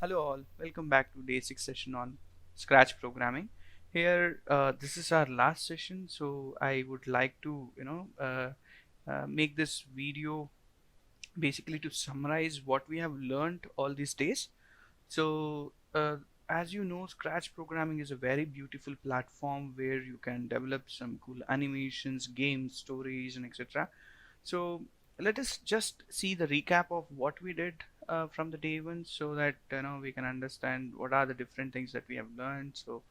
Hello all, welcome back to day 6 session on Scratch programming. Here, this is our last session, so I would like to, make this video basically to summarize what we have learned all these days. So, as you know, Scratch programming is a very beautiful platform where you can develop some cool animations, games, stories, and etc. So let us just see the recap of what we did from the day one, so that we can understand what are the different things that we have learned. So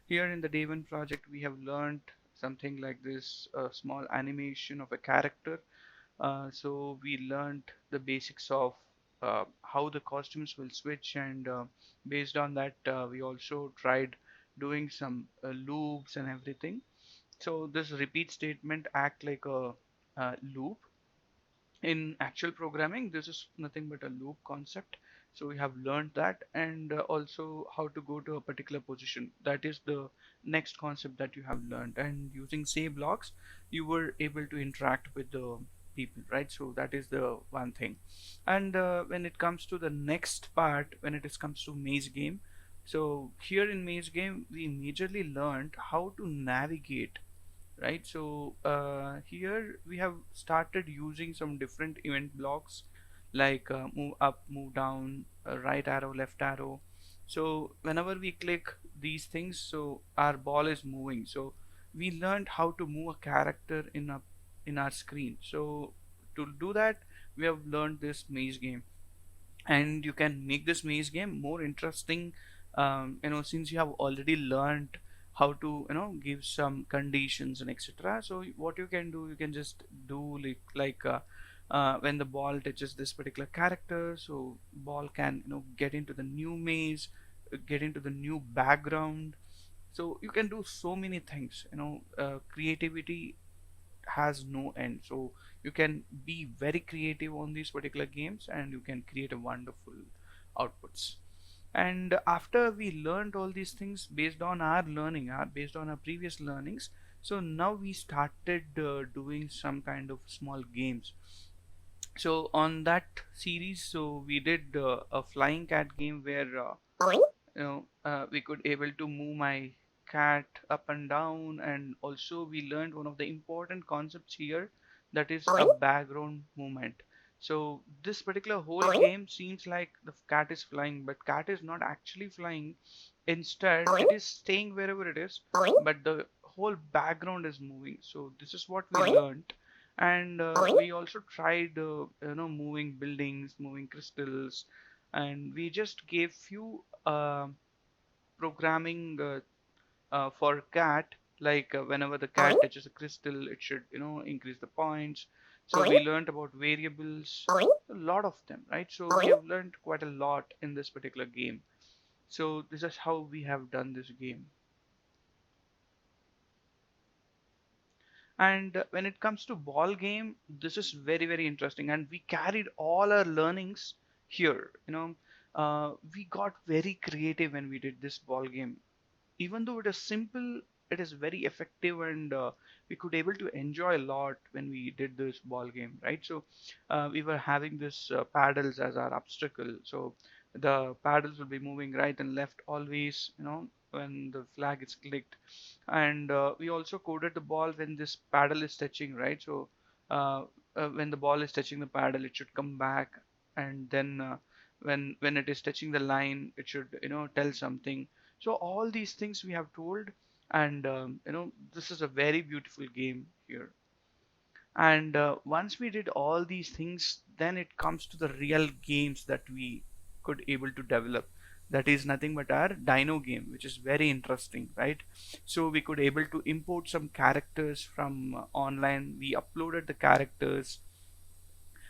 here in the day one project, we have learned something like this: a small animation of a character. So we learned the basics of how the costumes will switch, and based on that, we also tried doing some loops and everything. So this repeat statement act like a loop. In actual programming, this is nothing but a loop concept. So we have learned that, and also how to go to a particular position. That is the next concept that you have learned. And using say blocks, you were able to interact with the people, right? So that is the one thing. And when it comes to the next part, when it is comes to maze game, so here in maze game we majorly learned how to navigate, right? So here we have started using some different event blocks, like move up, move down, right arrow, left arrow. So whenever we click these things, so our ball is moving. So we learned how to move a character in our screen. So to do that, we have learned this maze game, and you can make this maze game more interesting, since you have already learned how to give some conditions and etc. So what you can do, you can just do when the ball touches this particular character, so ball can get into the new maze, get into the new background. So you can do so many things. Creativity has no end. So you can be very creative on these particular games, and you can create a wonderful outputs. And after we learned all these things based on our learning, based on our previous learnings, so now we started doing some kind of small games. So on that series, so we did a flying cat game where we could able to move my cat up and down, and also we learned one of the important concepts here, that is a background movement. So this particular whole game seems like the cat is flying, but cat is not actually flying. Instead it is staying wherever it is, but the whole background is moving. So this is what we learned. And we also tried moving buildings, moving crystals, and we just gave few programming for cat, like whenever the cat touches a crystal, it should increase the points. So we learned about variables, a lot of them, right? So we have learned quite a lot in this particular game. So this is how we have done this game. And when it comes to ball game, this is very very interesting, and we carried all our learnings here. We got very creative when we did this ball game. Even though it is simple, it is very effective, and we could able to enjoy a lot when we did this ball game, right? So we were having this paddles as our obstacle. So the paddles will be moving right and left always, when the flag is clicked. And we also coded the ball when this paddle is touching, right? So uh, when the ball is touching the paddle, it should come back, and then when it is touching the line, it should tell something. So all these things we have told, and this is a very beautiful game here. And once we did all these things, then it comes to the real games that we could able to develop. That is nothing but our Dino game, which is very interesting, right? So we could able to import some characters from online. We uploaded the characters,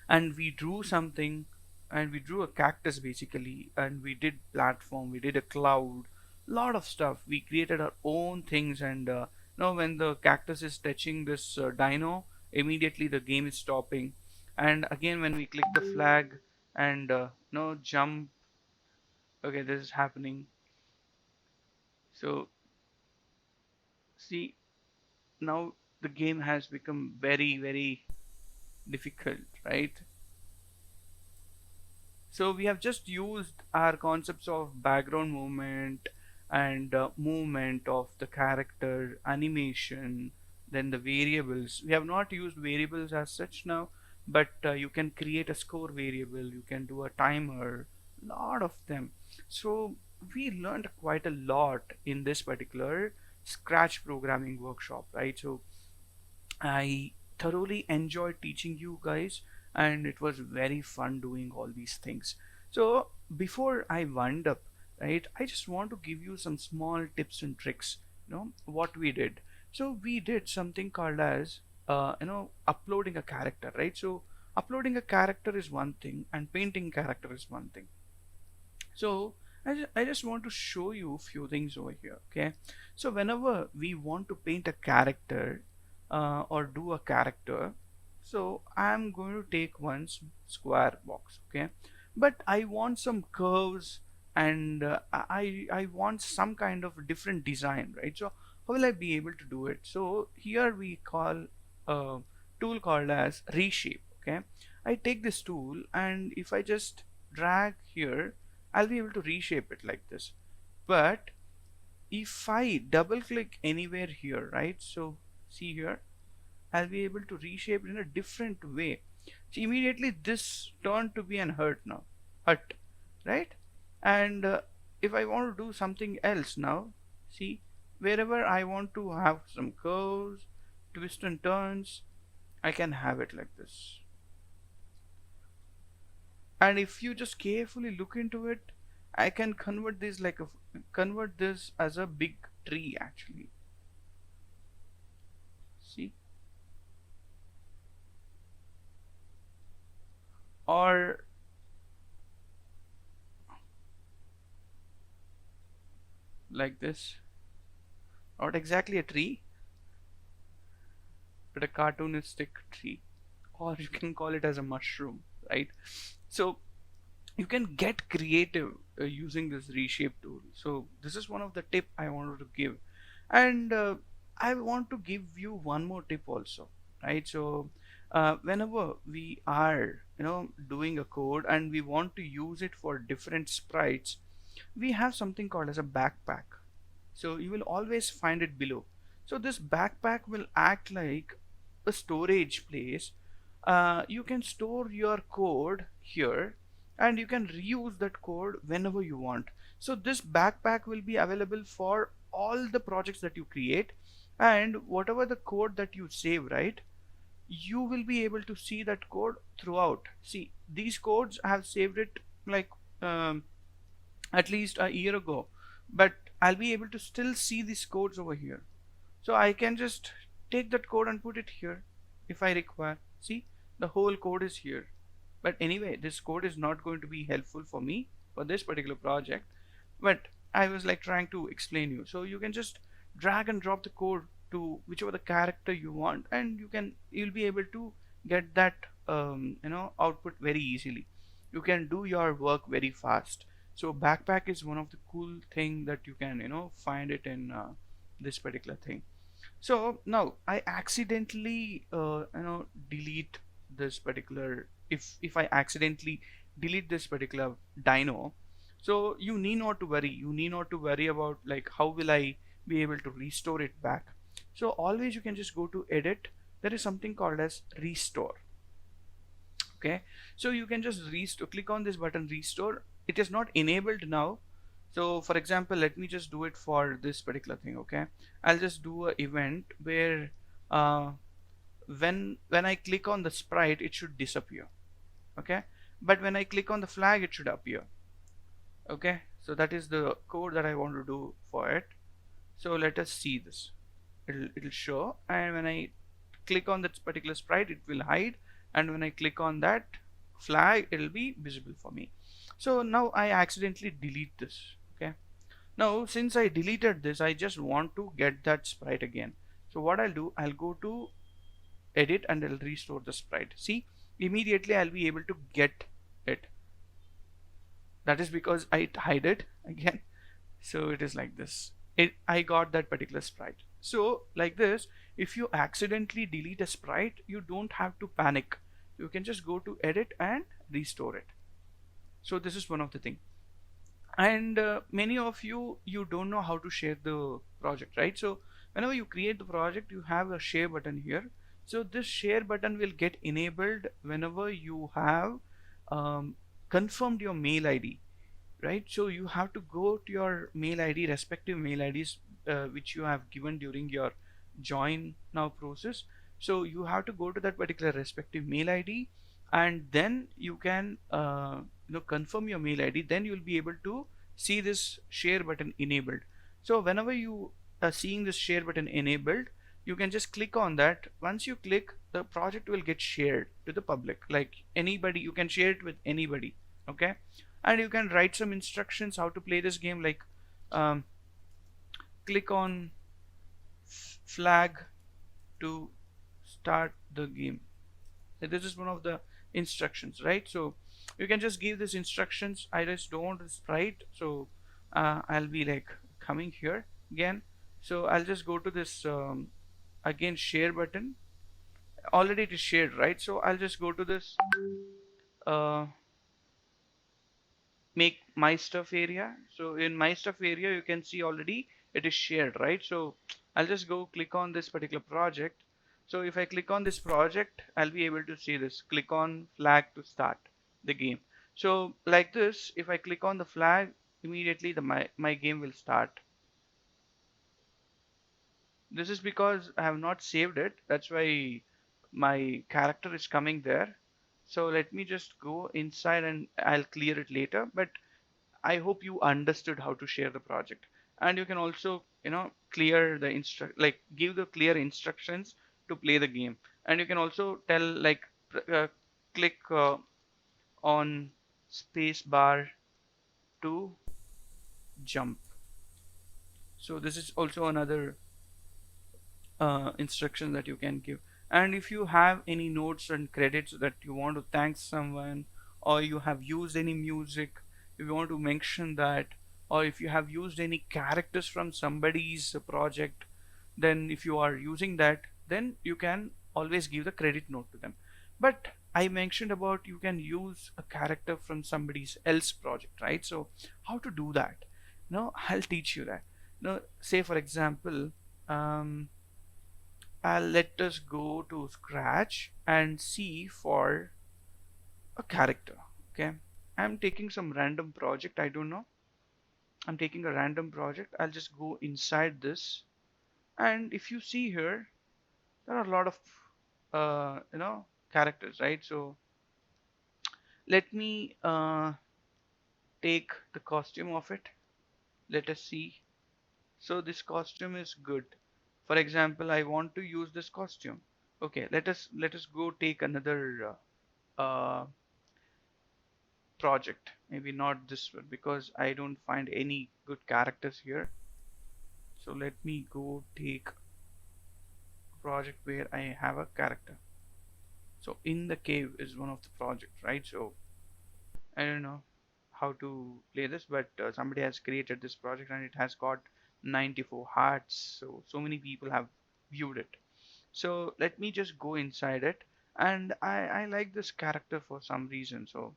and we drew something, and we drew a cactus basically, and we did platform, we did a cloud, lot of stuff. We created our own things, and when the cactus is touching this dino, immediately the game is stopping. And again, when we click the flag and jump, okay, this is happening. So see, now the game has become very very difficult, right? So we have just used our concepts of background movement and movement of the character, animation, then the variables. We have not used variables as such now, but you can create a score variable, you can do a timer, lot of them. So we learned quite a lot in this particular Scratch programming workshop, right? So I thoroughly enjoyed teaching you guys, and it was very fun doing all these things. So before I wind up, right, I just want to give you some small tips and tricks, what we did. So we did something called as uploading a character, right? So uploading a character is one thing and painting character is one thing. So I just want to show you a few things over here. Okay, so whenever we want to paint a character or do a character, so I'm going to take one square box. Okay, but I want some curves, and I want some kind of different design, right? So how will I be able to do it? So here we call a tool called as reshape. Okay, I take this tool, and if I just drag here, I'll be able to reshape it like this. But if I double click anywhere here, right, so see here, I'll be able to reshape it in a different way. So immediately this turned to be an hut, right? And if I want to do something else now, see, wherever I want to have some curves, twists and turns, I can have it like this. And if you just carefully look into it, I can convert this as a big tree actually. See, or like this, not exactly a tree, but a cartoonistic tree, or you can call it as a mushroom, right? So you can get creative using this reshape tool. So this is one of the tip I wanted to give, and I want to give you one more tip also, right? So whenever we are doing a code and we want to use it for different sprites, we have something called as a backpack. So you will always find it below. So this backpack will act like a storage place. You can store your code here, and you can reuse that code whenever you want. So this backpack will be available for all the projects that you create, and whatever the code that you save, right, you will be able to see that code throughout. See, these codes I have saved it like um, at least a year ago, but I'll be able to still see these codes over here. So I can just take that code and put it here if I require. See, the whole code is here. But anyway, this code is not going to be helpful for me for this particular project. But I was like trying to explain you. So you can just drag and drop the code to whichever the character you want, and you'll be able to get that output very easily. You can do your work very fast. So backpack is one of the cool thing that you can find it in this particular thing. So now I accidentally delete this particular, if I accidentally delete this particular dino, so you need not to worry, about like how will I be able to restore it back. So always you can just go to edit, there is something called as restore. Okay, so you can just restore, click on this button restore. It is not enabled now. So for example, let me just do it for this particular thing. Okay, I'll just do a event where uh, when I click on the sprite, it should disappear. Okay, but when I click on the flag, it should appear. Okay, so that is the code that I want to do for it. So let us see this. It'll show, and when I click on that particular sprite, it will hide, and when I click on that flag, it'll be visible for me. So now I accidentally delete this. Okay, now since I deleted this, I just want to get that sprite again. So what I'll do, I'll go to edit and I'll restore the sprite. See, immediately I'll be able to get it. That is because I hide it again. So it is like this. I got that particular sprite. So like this, if you accidentally delete a sprite, you don't have to panic. You can just go to edit and restore it. So this is one of the thing. And many of you don't know how to share the project, right? So whenever you create the project, you have a share button here. So this share button will get enabled whenever you have um, confirmed your mail ID, right? So you have to go to your mail ID, respective mail IDs, which you have given during your join now process. So you have to go to that particular respective mail ID, and then you can confirm your mail ID. Then you'll be able to see this share button enabled. So whenever you are seeing this share button enabled, you can just click on that. Once you click, the project will get shared to the public, like anybody. You can share it with anybody. Okay. And you can write some instructions how to play this game, like um, click on flag to start the game. This is one of the instructions, right? So you can just give these instructions. I just don't want to write, so I'll be like coming here again. So I'll just go to this again share button. Already it is shared, right? So I'll just go to this uh, make my stuff area. So in my stuff area, you can see already it is shared, right? So I'll just go click on this particular project. So if I click on this project, I'll be able to see this. Click on flag to start the game. So like this, if I click on the flag, immediately my game will start. This is because I have not saved it. That's why my character is coming there. So let me just go inside and I'll clear it later. But I hope you understood how to share the project. And you can also, clear the like give the clear instructions to play the game. And you can also tell like click on space bar to jump. So this is also another instruction that you can give. And if you have any notes and credits that you want to thank someone, or you have used any music, if you want to mention that, or if you have used any characters from somebody's project, then if you are using that, then you can always give the credit note to them. But I mentioned about you can use a character from somebody's else project, right? So how to do that? No, I'll teach you that. No, say for example, um, let us go to Scratch and see for a character. Okay, I'm taking some random project. I don't know. I'm taking a random project. I'll just go inside this, and if you see here, there are a lot of characters, right? So let me take the costume of it. Let us see. So this costume is good. For example, I want to use this costume. Okay, let us go take another project. Maybe not this one because I don't find any good characters here. So let me go take a project where I have a character. So in the cave is one of the projects, right? So I don't know how to play this, but somebody has created this project and it has got 94 hearts. So many people have viewed it. So let me just go inside it, and I like this character for some reason. So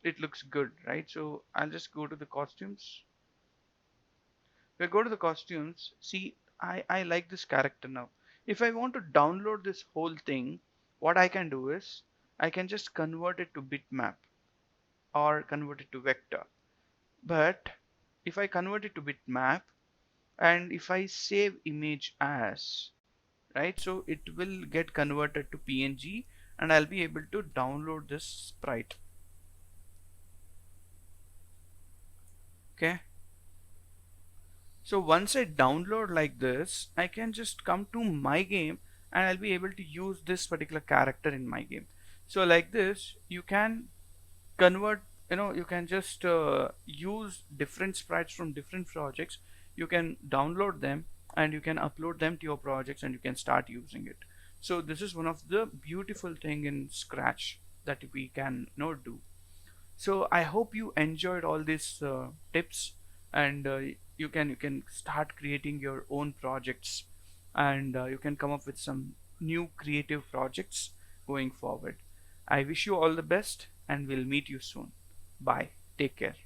it looks good, right? So I'll just go to the costumes. If I go to the costumes, see, I like this character now. If I want to download this whole thing, what I can do is I can just convert it to bitmap or convert it to vector. But if I convert it to bitmap and if I save image as, right, so it will get converted to PNG and I'll be able to download this sprite. Okay. So once I download like this, I can just come to my game and I'll be able to use this particular character in my game. So like this, you can convert, you can just use different sprites from different projects. You can download them and you can upload them to your projects and you can start using it. So this is one of the beautiful thing in Scratch that we can do. So I hope you enjoyed all these tips, and you can start creating your own projects, and you can come up with some new creative projects going forward. I wish you all the best. and we'll meet you soon. Bye. Take care.